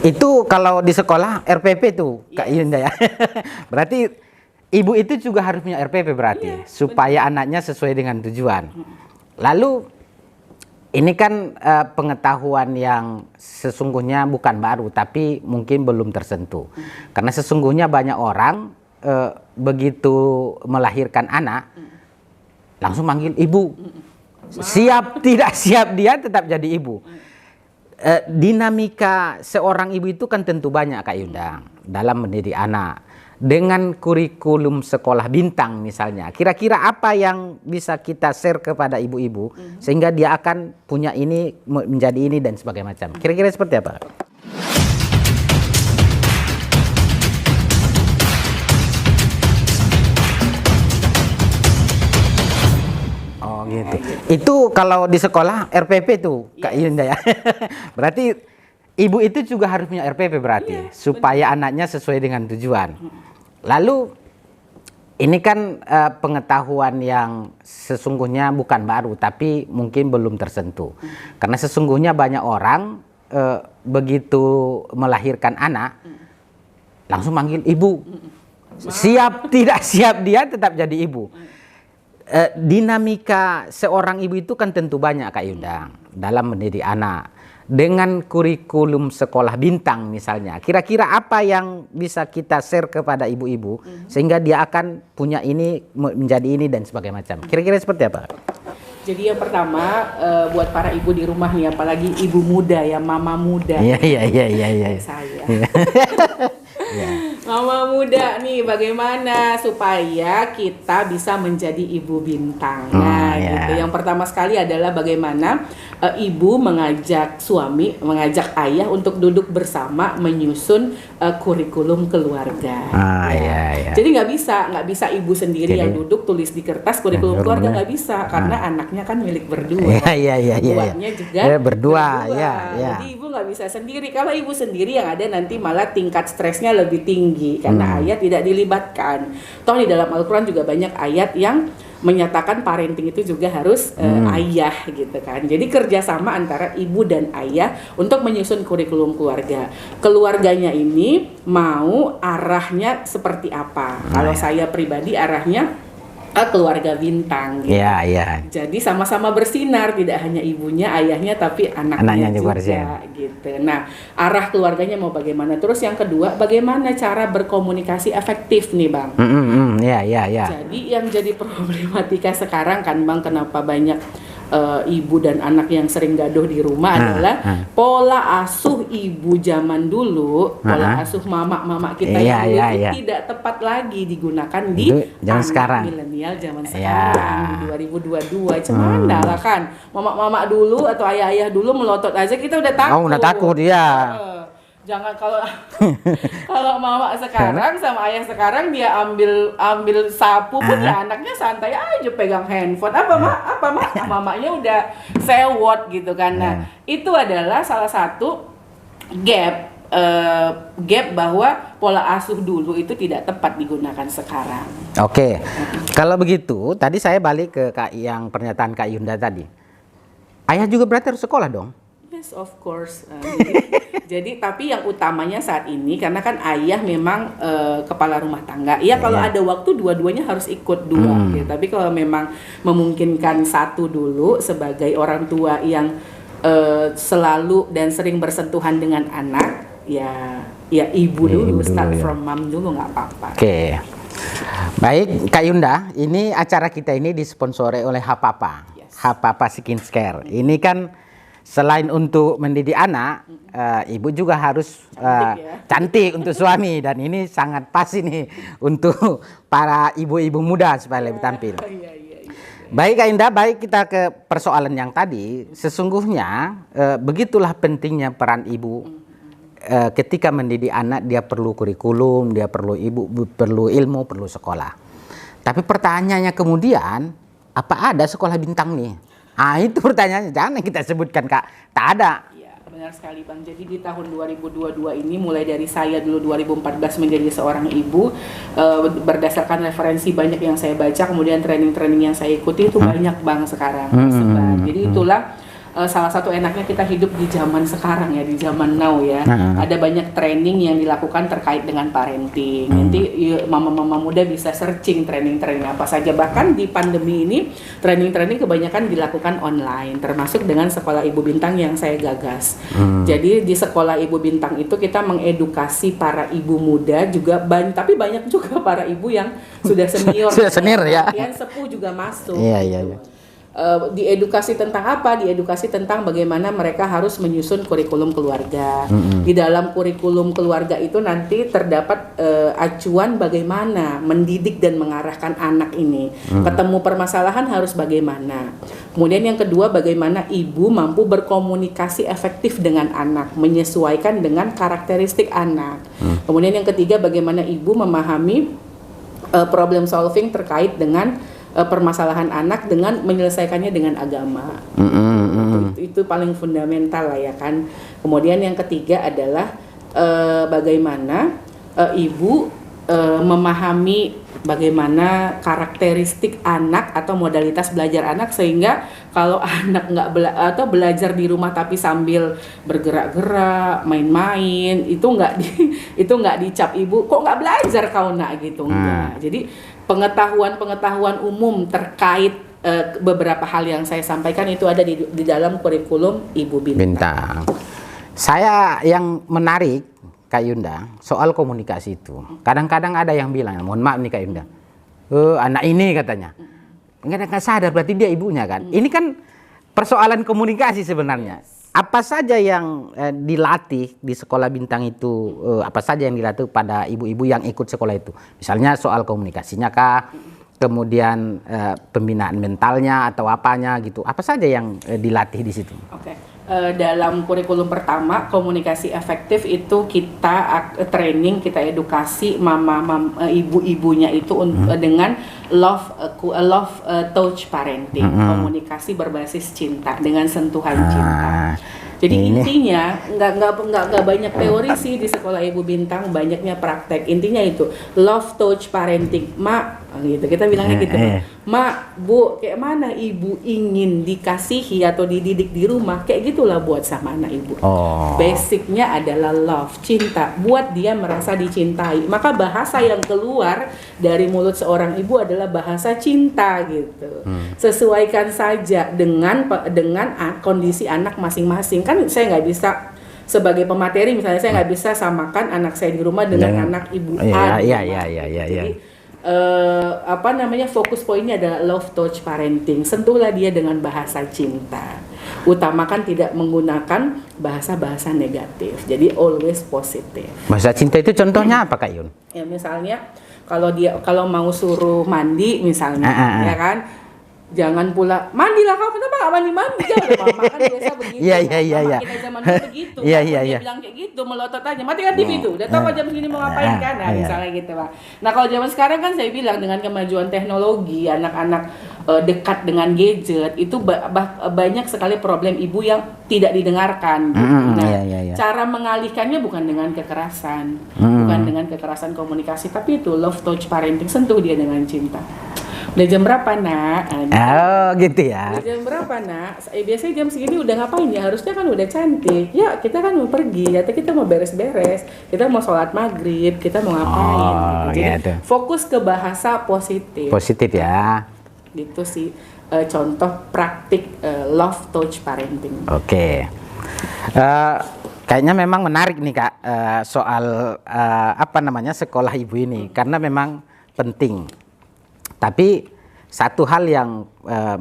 Itu kalau di sekolah RPP tuh, Kak Yunda ya. Berarti ibu itu juga harus punya RPP berarti, supaya anaknya sesuai dengan tujuan. Lalu ini kan pengetahuan yang sesungguhnya bukan baru, tapi mungkin belum tersentuh. Karena sesungguhnya banyak orang begitu melahirkan anak, langsung manggil ibu. Siap tidak siap dia tetap jadi ibu. Dinamika seorang ibu itu kan tentu banyak, Kak Yunda, dalam mendidik anak. Dengan kurikulum sekolah bintang misalnya, kira-kira apa yang bisa kita share kepada ibu-ibu sehingga dia akan punya ini, menjadi ini dan sebagainya macam. Kira-kira seperti apa? Oh gitu. Itu kalau di sekolah RPP tuh, Kak Yunda ya. Berarti ibu itu juga harus punya RPP berarti, supaya anaknya sesuai dengan tujuan. Lalu ini kan pengetahuan yang sesungguhnya bukan baru, tapi mungkin belum tersentuh. Karena sesungguhnya banyak orang begitu melahirkan anak, langsung manggil ibu. Siap tidak siap dia tetap jadi ibu. Dinamika seorang ibu itu kan tentu banyak, Kak Yunda, dalam mendidik anak. Dengan kurikulum sekolah bintang misalnya, kira-kira apa yang bisa kita share kepada ibu-ibu sehingga dia akan punya ini, menjadi ini dan sebagainya macam. Kira-kira seperti apa? Jadi yang pertama buat para ibu di rumah nih, apalagi ibu muda ya, mama muda. Iya. Saya. Mama muda nih, bagaimana supaya kita bisa menjadi ibu bintang. Nah, gitu. Yang pertama sekali adalah bagaimana ibu mengajak suami, mengajak ayah untuk duduk bersama menyusun kurikulum keluarga. Jadi nggak bisa ibu sendiri yang duduk tulis di kertas kurikulum keluarga, nggak bisa karena anaknya kan milik berdua. Buatnya juga berdua. Jadi ibu nggak bisa sendiri. Kalau ibu sendiri yang ada nanti malah tingkat stresnya lebih tinggi karena ayat tidak dilibatkan. Toh di dalam Al-Quran juga banyak ayat yang menyatakan parenting itu juga harus ayah gitu kan. Jadi kerjasama antara ibu dan ayah untuk menyusun kurikulum keluarga. Keluarganya ini mau arahnya seperti apa? Kalau saya pribadi arahnya keluarga bintang gitu. Jadi sama-sama bersinar, tidak hanya ibunya, ayahnya, tapi anaknya juga gitu. Nah, arah keluarganya mau bagaimana? Terus yang kedua, bagaimana cara berkomunikasi efektif nih, Bang? Jadi yang jadi problematika sekarang kan, Bang, kenapa banyak ibu dan anak yang sering gaduh di rumah adalah pola asuh ibu zaman dulu, pola asuh mama kita yang dulu tidak tepat lagi digunakan di zaman sekarang, milenial zaman sekarang di 2022. Cuman lah kan mama dulu atau ayah dulu melotot aja kita udah takut. Udah takut Jangan kalau mama sekarang sama ayah sekarang dia ambil sapu pun ya anaknya santai aja pegang handphone. Apa mak? Mamanya udah sewot gitu kan. Nah, itu adalah salah satu gap bahwa pola asuh dulu itu tidak tepat digunakan sekarang. Oke. Kalau begitu, tadi saya balik ke yang pernyataan Kak Yunda tadi. Ayah juga berarti harus sekolah dong? Yes, of course. Jadi tapi yang utamanya saat ini karena kan ayah memang kepala rumah tangga. Iya, kalau ada waktu dua-duanya harus ikut dua. Gitu. Tapi kalau memang memungkinkan satu dulu sebagai orang tua yang selalu dan sering bersentuhan dengan anak, ya ibu dulu, start from mom dulu nggak apa-apa. Oke. Baik, Kak Yunda, ini acara kita ini disponsori oleh Hapapa. Hapapa Skincare. Ini kan selain untuk mendidik anak, ibu juga harus cantik untuk suami, dan ini sangat pas ini untuk para ibu-ibu muda supaya lebih tampil. Baik Kak Indah, baik kita ke persoalan yang tadi. Sesungguhnya begitulah pentingnya peran ibu ketika mendidik anak. Dia perlu kurikulum, dia perlu perlu ilmu, perlu sekolah. Tapi pertanyaannya kemudian, apa ada sekolah bintang nih? Itu pertanyaannya, jangan kita sebutkan Kak, tak ada. Iya, benar sekali Bang. Jadi di tahun 2022 ini, mulai dari saya dulu 2014 menjadi seorang ibu, berdasarkan referensi banyak yang saya baca, kemudian training-training yang saya ikuti itu banyak Bang sekarang. Jadi itulah salah satu enaknya kita hidup di zaman sekarang ya, di zaman now ya. Ada banyak training yang dilakukan terkait dengan parenting. Nanti mama-mama muda bisa searching training-training apa saja. Bahkan di pandemi ini training-training kebanyakan dilakukan online, termasuk dengan Sekolah Ibu Bintang yang saya gagas. Jadi di Sekolah Ibu Bintang itu kita mengedukasi para ibu muda juga, tapi banyak juga para ibu yang sudah senior. Sudah senior ya. Yang sepuh juga masuk. Iya, gitu. iya, iya. Diedukasi tentang apa? Diedukasi tentang bagaimana mereka harus menyusun kurikulum keluarga. Di dalam kurikulum keluarga itu nanti terdapat acuan bagaimana mendidik dan mengarahkan anak ini. Ketemu permasalahan harus bagaimana. Kemudian yang kedua, bagaimana ibu mampu berkomunikasi efektif dengan anak, menyesuaikan dengan karakteristik anak. Kemudian yang ketiga, bagaimana ibu memahami problem solving terkait dengan permasalahan anak dengan menyelesaikannya dengan agama. Itu paling fundamental lah ya kan. Kemudian yang ketiga adalah bagaimana ibu memahami bagaimana karakteristik anak atau modalitas belajar anak, sehingga kalau anak atau belajar di rumah tapi sambil bergerak-gerak, main-main, itu nggak dicap ibu, kok nggak belajar kau nak gitu, enggak. Jadi pengetahuan umum terkait beberapa hal yang saya sampaikan itu ada di dalam kurikulum Ibu Bintang. Saya yang menarik Kak Yunda soal komunikasi itu. Kadang-kadang ada yang bilang, mohon maaf nih Kak Yunda, anak ini katanya nggak sadar berarti dia ibunya kan. Ini kan persoalan komunikasi sebenarnya. Apa saja yang dilatih di Sekolah Bintang itu, apa saja yang dilatih pada ibu-ibu yang ikut sekolah itu? Misalnya soal komunikasinya kah, kemudian pembinaan mentalnya atau apanya gitu. Apa saja yang dilatih di situ? Oke. Dalam kurikulum pertama, komunikasi efektif itu kita training, kita edukasi ibu-ibunya itu dengan love touch parenting, komunikasi berbasis cinta dengan sentuhan cinta. Jadi intinya nggak banyak teori sih di Sekolah Ibu Bintang, banyaknya praktek. Intinya itu love touch parenting, mak gitu kita bilangnya gitu, mak, bu, kayak mana ibu ingin dikasihi atau dididik di rumah, kayak gitulah buat sama anak ibu. Basicnya adalah love, cinta, buat dia merasa dicintai. Maka bahasa yang keluar dari mulut seorang ibu adalah bahasa cinta gitu. Sesuaikan saja dengan kondisi anak masing-masing. Kan saya nggak bisa sebagai pemateri, misalnya saya nggak bisa samakan anak saya di rumah dengan anak ibu A. Jadi fokus poinnya adalah love touch parenting. Sentuhlah dia dengan bahasa cinta. Utamakan tidak menggunakan bahasa-bahasa negatif. Jadi always positif. Bahasa cinta itu contohnya apa Kak Yun? Ya misalnya kalau mau suruh mandi misalnya, ya kan? Jangan pula mandilah kau, kenapa nggak mandi jangan mama kan biasa begitu. Iya. Kita zaman dulu begitu. Dia bilang kayak gitu, melotot aja, matikan TV itu. Udah tahu jam segini mau ngapain kan? Nah, misalnya gitu, Pak. Nah, kalau zaman sekarang kan saya bilang dengan kemajuan teknologi, anak-anak dekat dengan gadget, itu banyak sekali problem ibu yang tidak didengarkan. Cara mengalihkannya bukan dengan kekerasan, bukan dengan kekerasan komunikasi, tapi itu love touch parenting, sentuh dia dengan cinta. Udah jam berapa nak? Gitu ya. Udah jam berapa nak? Biasanya jam segini udah ngapain ya? Harusnya kan udah cantik. Ya kita kan mau pergi, atau kita mau beres-beres, kita mau sholat maghrib, kita mau ngapain. Jadi fokus ke bahasa positif. Positif ya. Gitu sih contoh praktik love touch parenting. Oke. Kayaknya memang menarik nih Kak soal sekolah ibu ini, karena memang penting. Tapi satu hal yang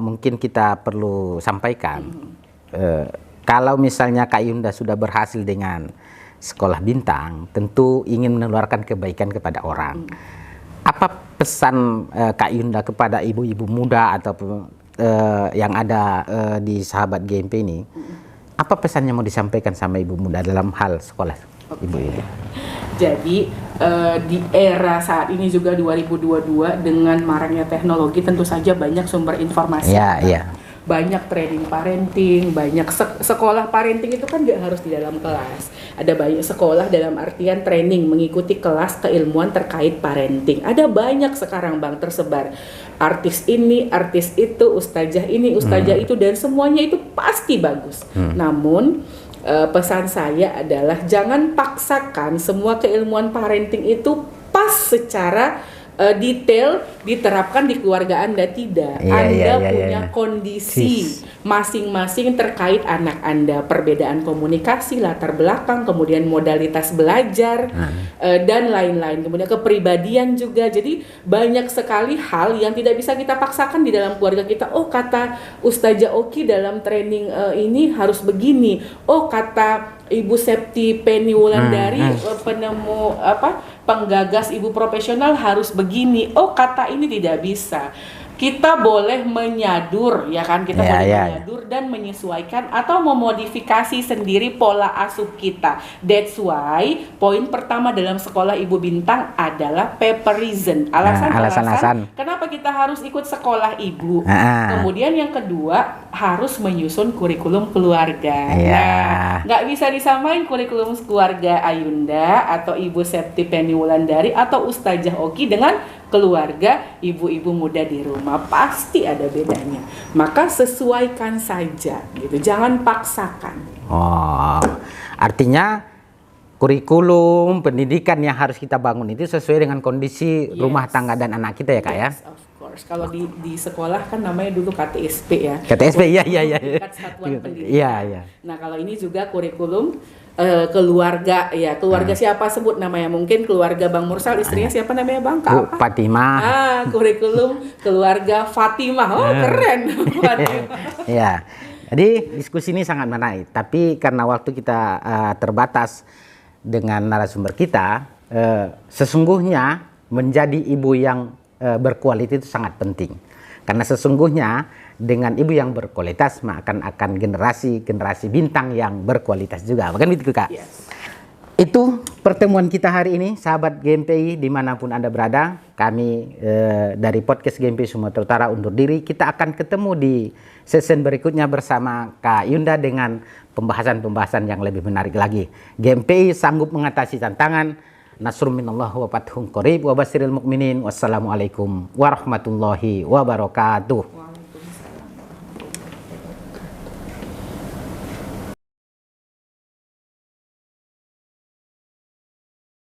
mungkin kita perlu sampaikan, kalau misalnya Kak Yunda sudah berhasil dengan Sekolah Bintang, tentu ingin menularkan kebaikan kepada orang. Apa pesan Kak Yunda kepada ibu-ibu muda atau yang ada di Sahabat GMP ini? Apa pesannya mau disampaikan sama ibu muda dalam hal sekolah ibu ini? Jadi di era saat ini juga 2022 dengan maraknya teknologi, tentu saja banyak sumber informasi. Banyak training parenting, banyak sekolah parenting itu kan nggak harus di dalam kelas. Ada banyak sekolah dalam artian training, mengikuti kelas keilmuan terkait parenting. Ada banyak sekarang Bang tersebar. Artis ini, artis itu, ustazah ini, ustazah itu, dan semuanya itu pasti bagus. Namun pesan saya adalah jangan paksakan semua keilmuan parenting itu pas secara detail diterapkan di keluarga Anda. Tidak. Anda punya kondisi masing-masing terkait anak Anda, perbedaan komunikasi, latar belakang, kemudian modalitas belajar dan lain-lain, kemudian kepribadian juga. Jadi banyak sekali hal yang tidak bisa kita paksakan di dalam keluarga kita. Oh, kata Ustazah Oki dalam training ini harus begini. Oh, kata Ibu Septi Penny Wulandari penemu penggagas ibu profesional harus begini. Oh, kata ini tidak bisa. Kita boleh menyadur, ya kan? Kita boleh menyadur dan menyesuaikan atau memodifikasi sendiri pola asuh kita. That's why poin pertama dalam sekolah Ibu Bintang adalah paperism. Alasan-alasan kenapa kita harus ikut sekolah ibu. Kemudian yang kedua, harus menyusun kurikulum keluarga. Nah, nggak bisa disamain kurikulum keluarga Ayunda atau Ibu Septi Penny Wulandari atau Ustazah Oki dengan keluarga ibu-ibu muda di rumah. Pasti ada bedanya. Maka sesuaikan saja gitu. Jangan paksakan. Oh, artinya kurikulum pendidikan yang harus kita bangun itu sesuai dengan kondisi rumah tangga dan anak kita ya Kak ya? Of course. Kalau di sekolah kan namanya dulu KTSP ya. KTSP, iya. Satuan Pendidikan. Iya. Nah, kalau ini juga kurikulum keluarga ya, keluarga siapa sebut namanya, mungkin keluarga Bang Mursal, istrinya siapa namanya Bang? Bu Fatimah. Kurikulum keluarga Fatimah. Oh, keren. Ya. Jadi diskusi ini sangat menarik, tapi karena waktu kita terbatas dengan narasumber kita, sesungguhnya menjadi ibu yang berkualitas itu sangat penting. Karena sesungguhnya dengan ibu yang berkualitas akan generasi bintang yang berkualitas juga. Bukan begitu Kak? Yes. Itu pertemuan kita hari ini, sahabat GMPI dimanapun Anda berada. Kami dari podcast GMPI Sumatera Utara undur diri. Kita akan ketemu di season berikutnya bersama Kak Yunda dengan pembahasan-pembahasan yang lebih menarik lagi. GMPI sanggup mengatasi tantangan. Nasrun minallah wa fathun qarib wa basyiril mu'minin. Wassalamualaikum warahmatullahi wabarakatuh.